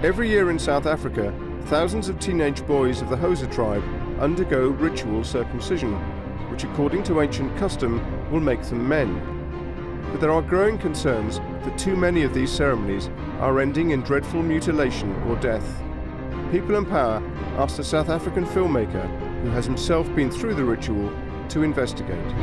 Every year in South Africa, thousands of teenage boys of the Xhosa tribe undergo ritual circumcision, which according to ancient custom will make them men. But there are growing concerns that too many of these ceremonies are ending in dreadful mutilation or death. People in Power asked a South African filmmaker who has himself been through the ritual to investigate.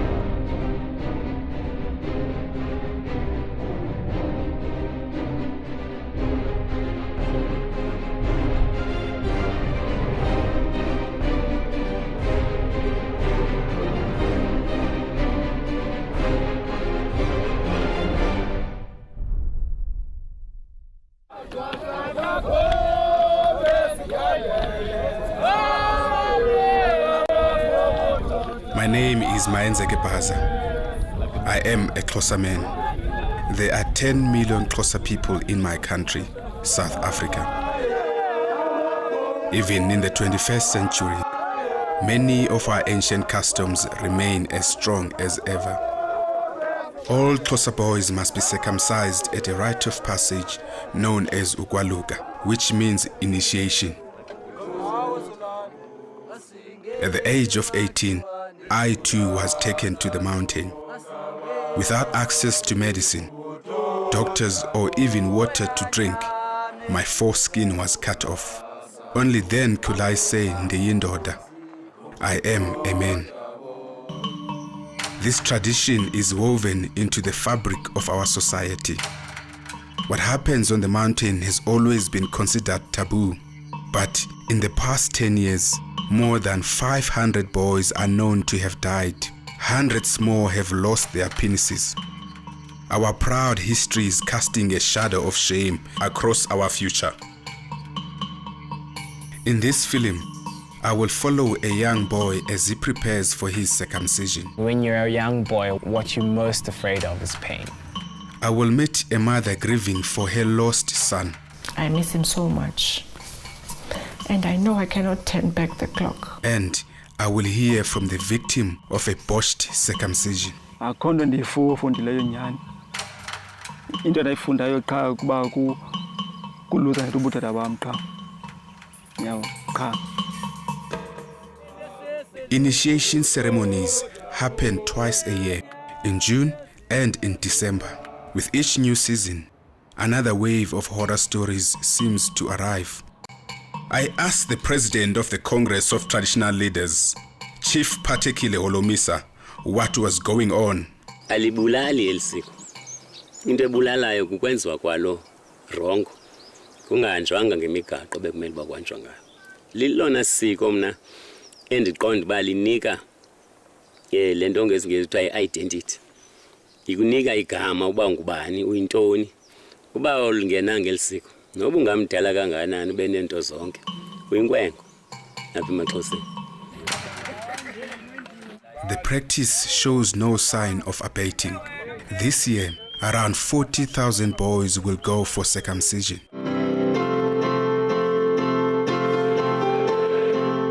My name is I am a Xhosa man. There are 10 million Xhosa people in my country, South Africa. Even in the 21st century, many of our ancient customs remain as strong as ever. All Xhosa boys must be circumcised at a rite of passage known as ukwaluka, which means initiation. At the age of 18, I too was taken to the mountain. Without access to medicine, doctors, or even water to drink, my foreskin was cut off. Only then could I say, Ndeyindoda, I am a man. This tradition is woven into the fabric of our society. What happens on the mountain has always been considered taboo, but in the past 10 years, more than 500 boys are known to have died. Hundreds more have lost their penises. Our proud history is casting a shadow of shame across our future. In this film, I will follow a young boy as he prepares for his circumcision. When you're a young boy, what you're most afraid of is pain. I will meet a mother grieving for her lost son. I miss him so much. And I know I cannot turn back the clock. And I will hear from the victim of a botched circumcision. Initiation ceremonies happen twice a year, in June and in December. With each new season, another wave of horror stories seems to arrive. I asked the president of the Congress of Traditional Leaders, Chief Patekile Olomisa, what was going on. Alibulali elsiko. Into ebulalayo kukwenziwa kwalo rongo. Kungahanjwanga ngemigaqo bekumele bakwanjwa ngayo. Lilona siko mna endiqonda uba linika lento ngezingezi kuthiwa identity. Ikunika igama uba ngubani, uyintoni. Uba ulingena ngelisiko. Noba ungamdala kangakanani ube nento zonke. Uyinkwenko apha emaXhoseni. The practice shows no sign of abating. This year, around 40,000 boys will go for circumcision.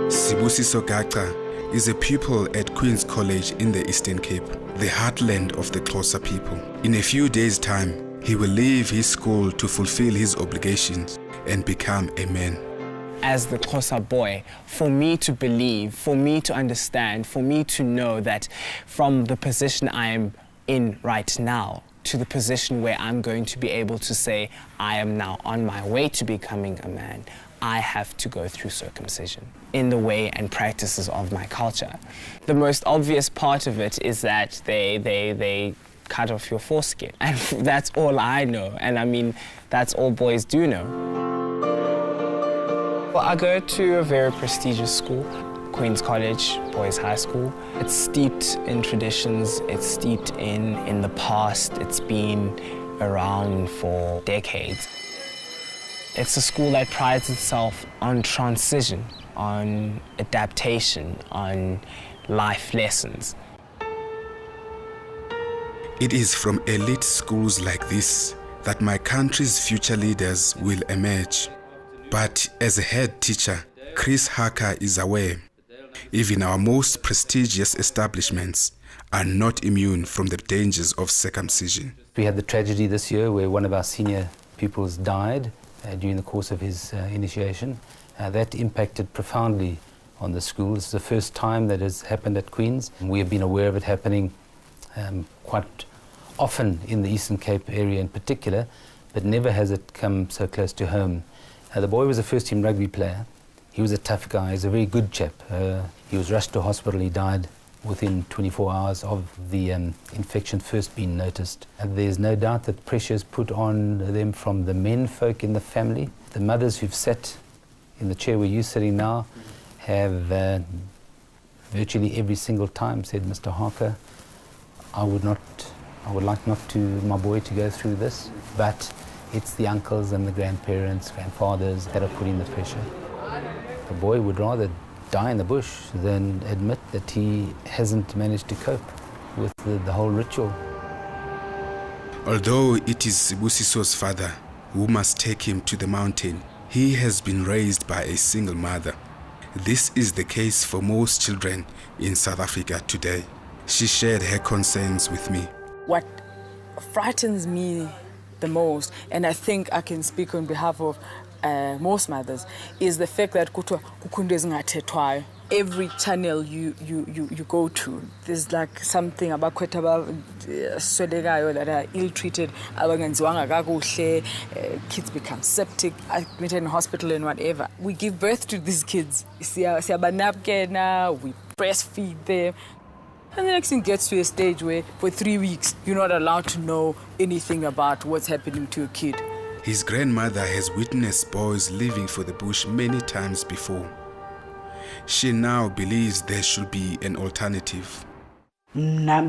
Sibusiso Gacha is a pupil at Queen's College in the Eastern Cape, the heartland of the Xhosa people. In a few days' time, he will leave his school to fulfill his obligations and become a man. As the Xhosa boy, for me to believe, for me to understand, for me to know that from the position I am in right now to the position where I'm going to be able to say I am now on my way to becoming a man, I have to go through circumcision in the way and practices of my culture. The most obvious part of it is that they cut off your foreskin. And that's all I know. And I mean, that's all boys do know. Well, I go to a very prestigious school, Queen's College, Boys High School. It's steeped in traditions, it's steeped in the past, it's been around for decades. It's a school that prides itself on transition, on adaptation, on life lessons. It is from elite schools like this that my country's future leaders will emerge. But as a head teacher, Chris Harker is aware, even our most prestigious establishments are not immune from the dangers of circumcision. We had the tragedy this year where one of our senior pupils died during the course of his initiation. That impacted profoundly on the school. It's the first time that has happened at Queen's. We have been aware of it happening quite often in the Eastern Cape area in particular, but never has it come so close to home. The boy was a first-team rugby player. He was a tough guy. He was a very good chap. He was rushed to hospital. He died within 24 hours of the infection first being noticed. And there's no doubt that pressure is put on them from the men folk in the family. The mothers who've sat in the chair where you're sitting now have virtually every single time said, Mr. Harker, I would like not to my boy to go through this, but it's the uncles and the grandparents, grandfathers that are putting the pressure. The boy would rather die in the bush than admit that he hasn't managed to cope with the whole ritual. Although it is Sibusiso's father who must take him to the mountain, he has been raised by a single mother. This is the case for most children in South Africa today. She shared her concerns with me. What frightens me the most, and I think I can speak on behalf of most mothers, is the fact that every channel you go to, there's like something about that are ill-treated, kids become septic, admitted in hospital and whatever. We give birth to these kids. We breastfeed them. And the next thing gets to a stage where for 3 weeks you're not allowed to know anything about what's happening to a kid. His grandmother has witnessed boys leaving for the bush many times before. She now believes there should be an alternative. Now I'm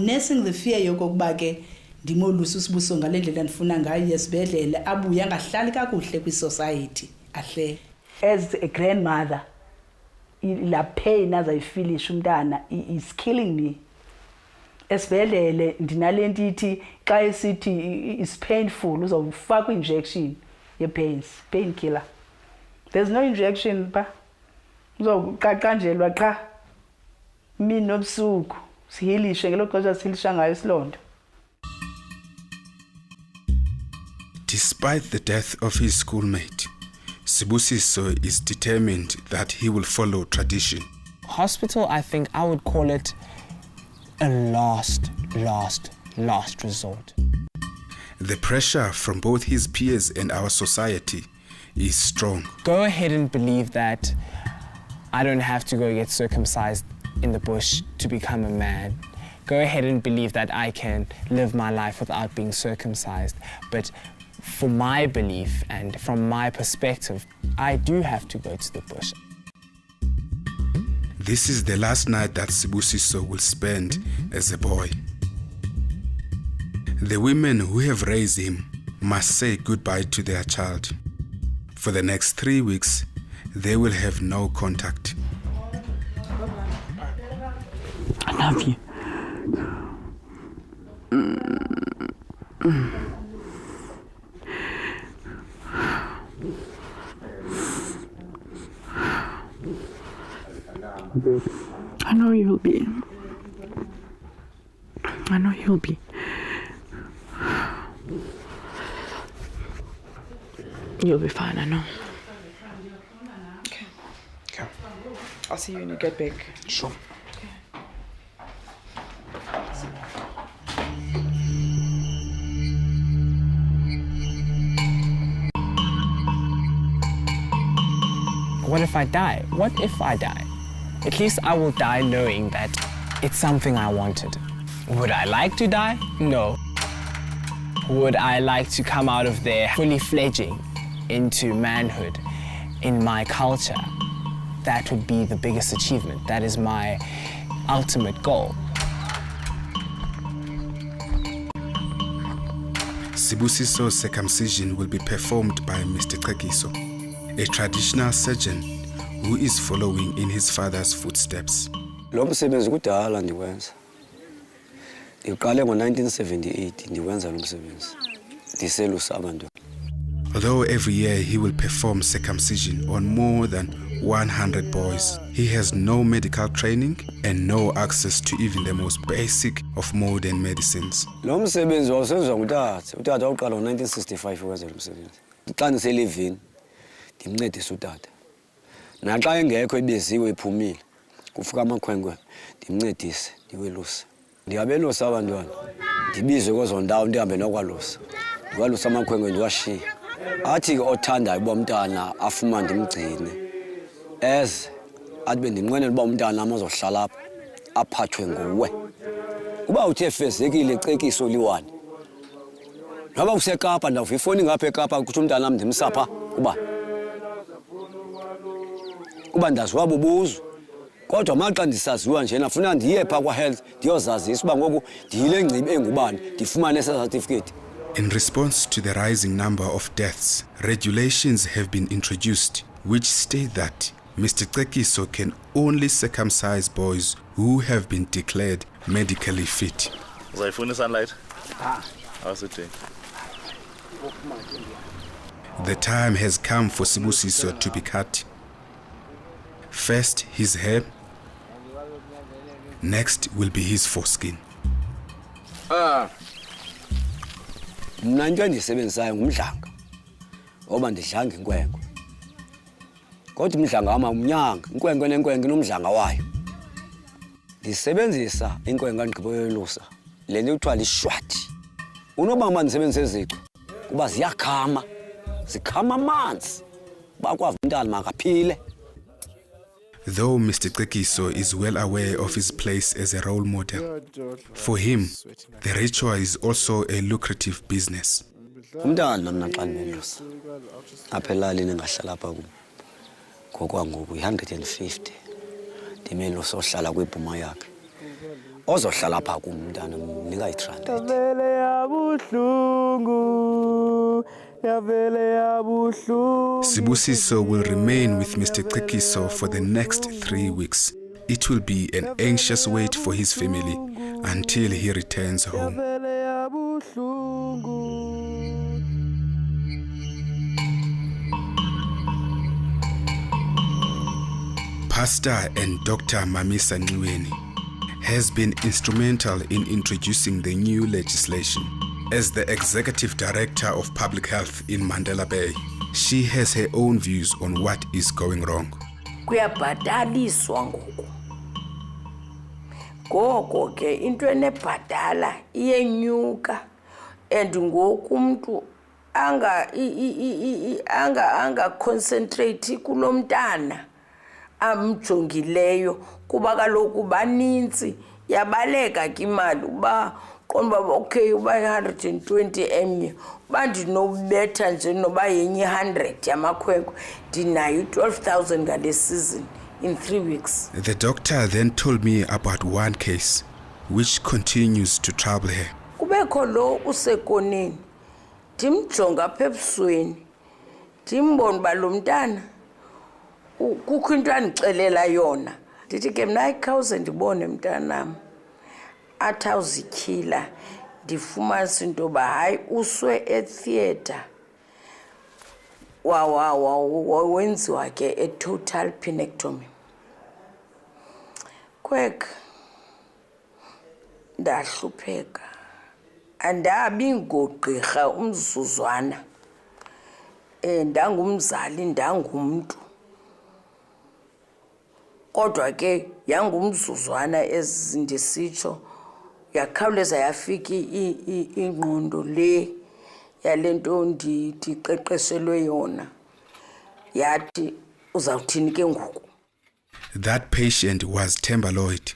nursing the fear yokokubake ndimolusa usibuso ngalendlela ndifuna ngayo yesibedlele abuya ngahlali kakuhle kwisociety ahle. As a grandmother, la pain as I feel umntana is killing me. Esibedlele ndinalento ithi xa esithi is painful uzofaka injection ye painkiller. There's no injection pa. Uzoqaqanjelwa qha mina nobusuku sihilishe ngelo xesha sihilisha ngayo isilonda. Despite the death of his schoolmate, Sibusiso is determined that he will follow tradition. Hospital, I think I would call it a last resort. The pressure from both his peers and our society is strong. Go ahead and believe that I don't have to go get circumcised in the bush to become a man. Go ahead and believe that I can live my life without being circumcised. But for my belief and from my perspective, I do have to go to the bush. This is the last night that Sibusiso will spend as a boy. The women who have raised him must say goodbye to their child. For the next 3 weeks, they will have no contact. I love you. I know you'll be. I know you'll be. You'll be fine, I know. Okay. Okay. I'll see you when you get back. Sure. What if I die? What if I die? At least I will die knowing that it's something I wanted. Would I like to die? No. Would I like to come out of there fully fledging into manhood in my culture? That would be the biggest achievement. That is my ultimate goal. Sibusiso's circumcision will be performed by Mr. Kagiso, a traditional surgeon who is following in his father's footsteps. Lo msebenzi kudala ndiwenza. Ndiqale ngo-1978 ndiwenza lo msebenzi. Ndiselusa abantu. Although every year he will perform circumcision on more than 100 boys. He has no medical training and no access to even the most basic of modern medicines. Lo msebenzi wawusenziwa ngutata. Utata waqala ngo-1965 ukwenza lo msebenzi. Xa ndiselivini ndimncedisa utata. Naxa engekho ebiziwe ephumile kufika amakhwenkwe ndimncedise ndiwelusa. Ndiyabelusa abantwana. Ndibizwe kwezo ndawo ndihambe nokwalusa. Ndiwalusa amakhwenkwe ndiwashiye. Athi ke othandayo uba umntana afuma ndimgcine. Athi bendimnqwenela uba umntana amazohlala apha aphathwe nguwe. Uba uthe fezekile cekiso liwani. Noba useKapa ndawuva ifoni ngapha eKapa kuthi umntana nam ndimsapha kuba ndaziwa bubuzo. Kodwa maxa ndisaziwa nje nafuna ndiye phaa kwa-health ndiyozazisa uba ngoku ndiyile ngcibi engubani ndifumane esa certificate. In response to the rising number of deaths, regulations have been introduced which state that Mr. Tsekiso can only circumcise boys who have been declared medically fit. Uzayifuna sunlight? How's it doing? The time has come for Sibusiso to be cut. First his hair, next will be his foreskin. Mna into endiyisebenzisayo ngumdlanga ngoba ndidlanga inkwenkwe. Kodwa umdlanga wam umnyanga, inkwenkwe nenkwenkwe inomdlanga wayo. Ndisebenzisa inkwenkwe ndigqiboyelusa le nto kuthiwa lishwathi. Unoba mba ndisebenzise izicu kuba ziyakhama, zikhama amanzi bakwazi umntana makaphile. Though Mr. Tsekiso is well aware of his place as a role model, for him, the ritual is also a lucrative business. Umntana mna xa ndimelusa apha elalini engahlala apha kum ngokwangoku yi-150 ndimelusa ohlala kwibhuma yakhe ozohlala apha kum umntana mnika Sibusiso will remain with Mr. Tsekiso for the next 3 weeks. It will be an anxious wait for his family until he returns home. Pastor and Dr. Mamisa Nweni has been instrumental in introducing the new legislation. As the Executive Director of Public Health in Mandela Bay, she has her own views on what is going wrong. Kuyabhataliswa ngoku. Ngoko ke into enebhatala iyenyuka and ngoku umuntu anga concentrate kulomntana amjongileyo kuba kaloku baninzi yabaleka ke imali uba qonba okay uba 120 emnye bandinobetha nje noba yenye 100 yamakhwenkwe ndinayo 12,000 ngale season in 3 weeks. The doctor then told me about one case which continues to trouble her. Kubekho lo usekoneni ndimjonga apha ebusweni ndimbona uba lo mntana kukho into andixelela yona ndithi ke mna ikhawuze ndibone mntanam athi awuzityhila ndifumanisa into yoba hayi uswe etheatre wenziwa ke a-total penectomy. Kwek ndahlupheka andabi ngogqirha umzuzwana ndangumzali ndangumntu kodwa ke yangumzuzwana ezindisitsho yakhawuleza yafika ingqondo le yale nto ndiqeqeshelwe yona yathi uzawuthini ke ngoku. That patient was Themba Lloyd.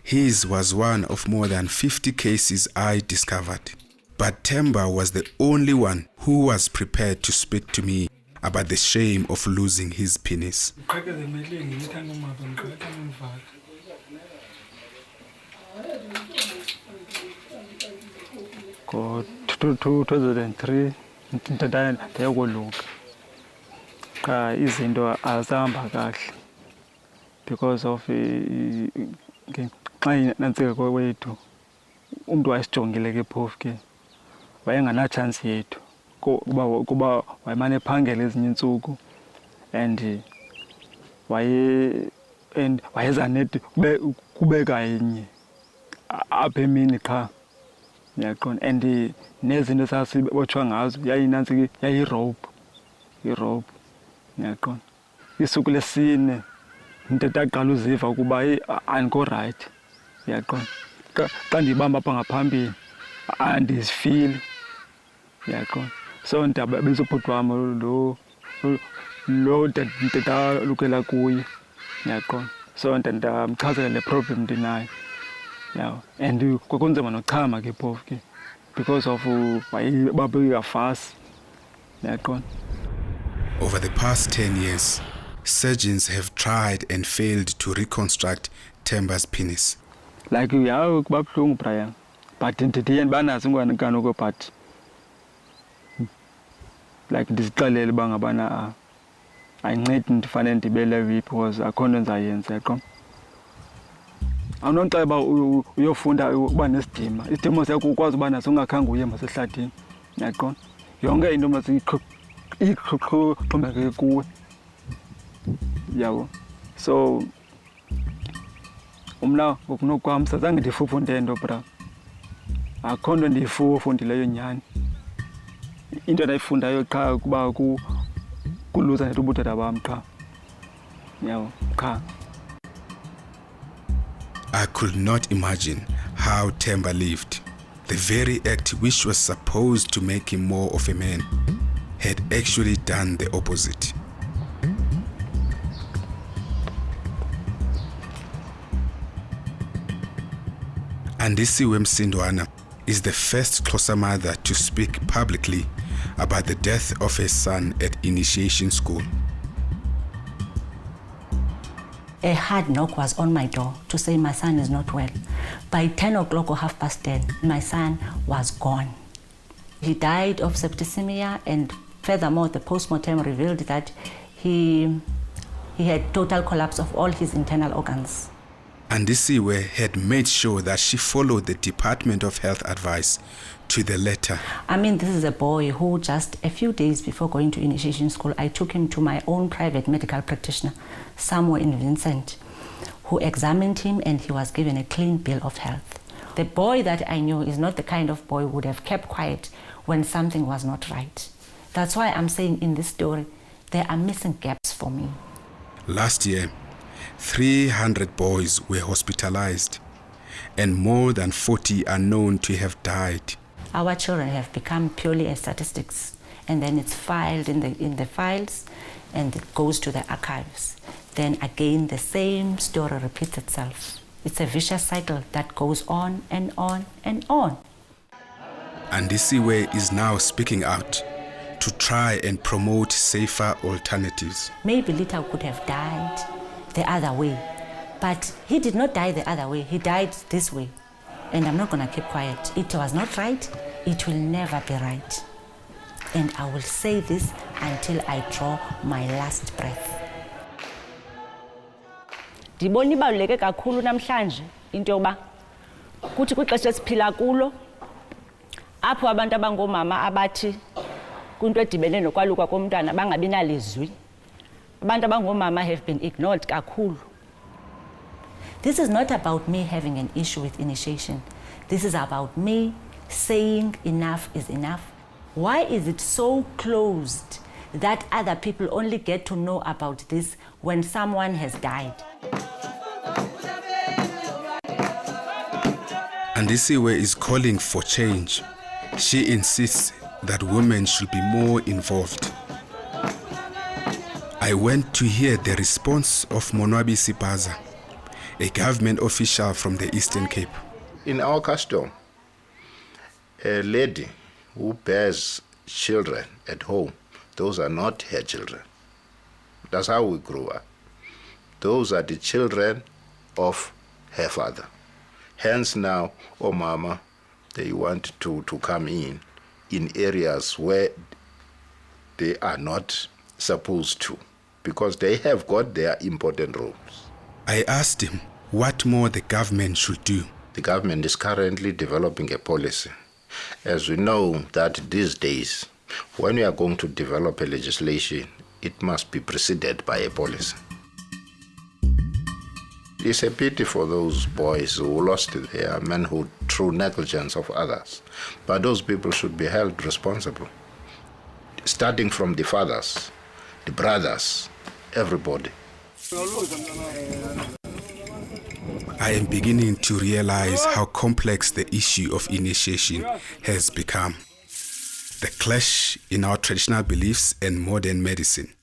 His was one of more than 50 cases I discovered. But Themba was the only one who was prepared to speak to me about the shame of losing his penis. Ko 2003 ndayokoluka qha izinto azihamba kahle because of xa nantsika kwethu umntu wayesijongile ke phofu ke wayengana-chance yethu kuba wayemane ephangela ezinye iintsuku and wayeza net kubeka enye apha emini qha uyaqonda and nezinto sasibotshwa ngazo yayinantsi yayirope uyaqonda isuku lesine ndaqala uziva ukuba andikho right uyaqonda xa ndibamba apha ngaphambili andizifili uyaqonda so ndabeza ubhuti wam lo ndalukela kuye uyaqonda so ndamchazela le problem ndinayo yawo and kwakunzima nochama ke phofu ke because of babeyafasi uyaqonda. Over the past 10 years, surgeons have tried and failed to reconstruct Themba's penis. Like yawo kuba buhlungu Brian, but ndiye banazo ingwanekano but like ndizixelele uba ngabana ayincedi ndifanele ndibele wiphi because akho nto ndizayenza yaqonda. Awunoxa uba uyofunda ukuba nesidima isidimo sakho ukwazi uba naso ungakhange uye masehlathini yaqonda yonke into masixhomekeke kuwe yabo. So umna ngokunokwam sazange ndifufunda nto bra akho nto ndiyifundileyo nyhani into endayifundayo qha ukuba kuluza nento ubutata bam qha yabo qha. I could not imagine how Themba lived. The very act which was supposed to make him more of a man had actually done the opposite. Andisiwe Msindwana is the first Xhosa mother to speak publicly about the death of her son at initiation school. A hard knock was on my door to say my son is not well. By 10 o'clock or 10:30, my son was gone. He died of septicemia, and furthermore, the postmortem revealed that he had total collapse of all his internal organs. Andisiwe had made sure that she followed the Department of Health advice to the letter. I mean, this is a boy who just a few days before going to initiation school, I took him to my own private medical practitioner, somewhere in Vincent, who examined him, and he was given a clean bill of health. The boy that I knew is not the kind of boy who would have kept quiet when something was not right. That's why I'm saying in this story, there are missing gaps for me. Last year, 300 boys were hospitalized, and more than 40 are known to have died. Our children have become purely a statistics, and then it's filed in the files, and it goes to the archives. Then again, the same story repeats itself. It's a vicious cycle that goes on and on and on. Andisiwe is now speaking out to try and promote safer alternatives. Maybe Lita could have died the other way, but he did not die the other way. He died this way. And I'm not going to keep quiet. It was not right. It will never be right. And I will say this until I draw my last breath. Ndibona ibaluleke kakhulu namhlanje into yoba kuthi kwixesha esiphila kulo apho abantu abangomama abathi kwinto edibene nokwaluka komntwana bangabi nalizwi. Abantu abangomama have been ignored kakhulu. This is not about me having an issue with initiation. This is about me saying enough is enough. Why is it so closed that other people only get to know about this when someone has died? Andisiwe is calling for change. She insists that women should be more involved. I went to hear the response of Monwabi Sipaza, a government official from the Eastern Cape. In our custom, a lady who bears children at home, those are not her children. That's how we grew up. Those are the children of her father. Hence now, oh mama, they want to come in areas where they are not supposed to, because they have got their important roles. I asked him what more the government should do. The government is currently developing a policy. As we know that these days, when we are going to develop a legislation, it must be preceded by a policy. It's a pity for those boys who lost their manhood through negligence of others. But those people should be held responsible, starting from the fathers, the brothers, everybody. I am beginning to realize how complex the issue of initiation has become. The clash in our traditional beliefs and modern medicine,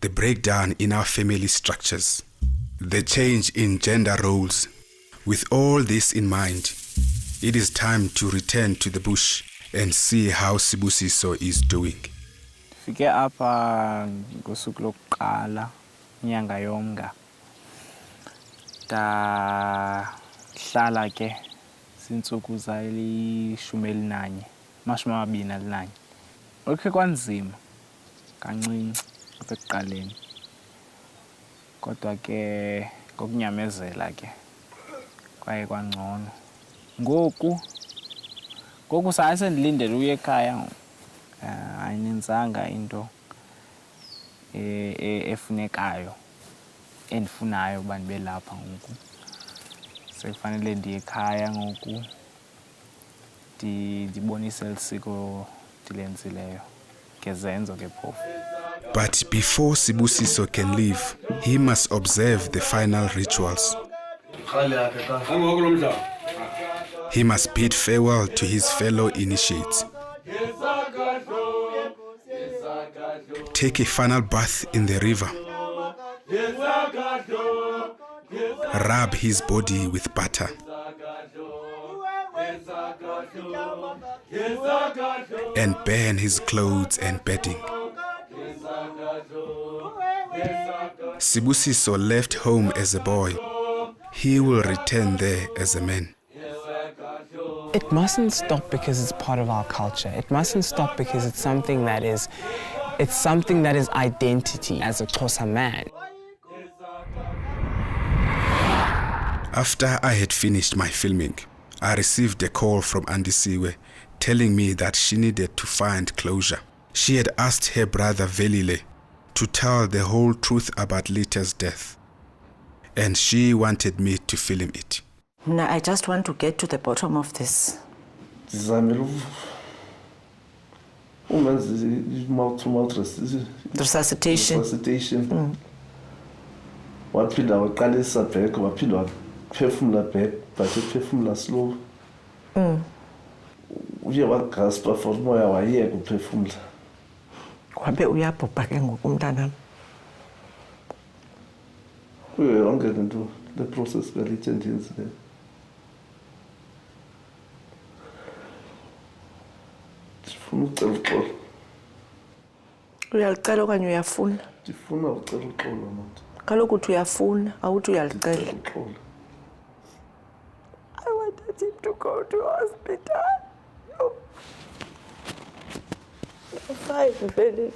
the breakdown in our family structures, the change in gender roles. With all this in mind, it is time to return to the bush and see how Sibusiso is doing. Fike apha ngosuku lokuqala inyanga yomnga. Hlala ke sintsuku zali-11 21. Okhe kwanzima kancinci apha ekuqaleni. Kodwa ke ngokunyamezela ke kwaye kwangcono. Ngoku sendilindele uye ekhaya. Ayininzanga into efunekayo endifunayo ukuba ndibe lapha ngoku. Sekufanele ndiye ekhaya ngoku ndibonise elisiko ndilenzileyo ngezenzo ke phofu. But before Sibusiso can leave, he must observe the final rituals. He must bid farewell to his fellow initiates, take a final bath in the river, rub his body with butter, and burn his clothes and bedding. Sibusiso left home as a boy. He will return there as a man. It mustn't stop because it's part of our culture. It mustn't stop because it's something that is identity as a Xhosa man. After I had finished my filming, I received a call from Andisiwe telling me that she needed to find closure. She had asked her brother Velile to tell the whole truth about Lita's death, and she wanted me to film it. Now, I just want to get to the bottom of this. Resuscitation. Waphinda waqalisa back, waphinda waphefumula back, but ephefumula slow. Uye wagaspa for umoya wayeka uphefumula. Wabe uyabhubha ke ngoku umntanami. Kuyo yonke lento le process kalite ndiyenzile. Ndifuna ucela uxolo. Uyalicela okanye uyafuna? Ndifuna ucela uxolo manje. Kaloku uthi uyafuna awuthi uyalicela. I wanted him to go to hospital. Fine, very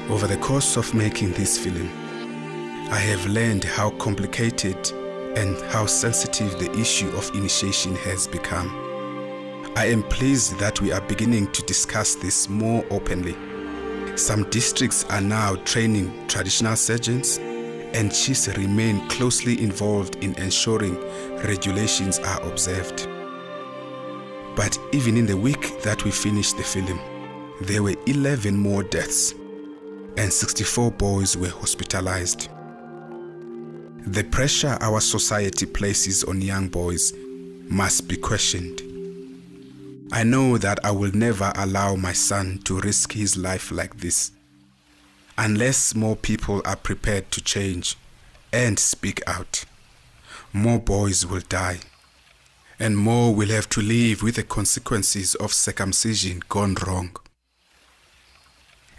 Over the course of making this film, I have learned how complicated and how sensitive the issue of initiation has become. I am pleased that we are beginning to discuss this more openly. Some districts are now training traditional surgeons, and chiefs remain closely involved in ensuring regulations are observed. But even in the week that we finished the film, there were 11 more deaths, and 64 boys were hospitalized. The pressure our society places on young boys must be questioned. I know that I will never allow my son to risk his life like this. Unless more people are prepared to change and speak out, more boys will die, and more will have to live with the consequences of circumcision gone wrong.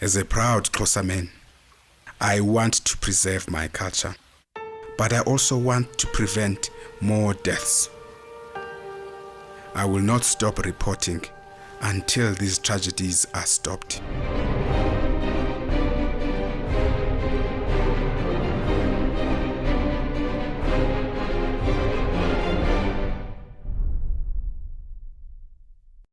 As a proud Xhosa man, I want to preserve my culture, but I also want to prevent more deaths. I will not stop reporting until these tragedies are stopped.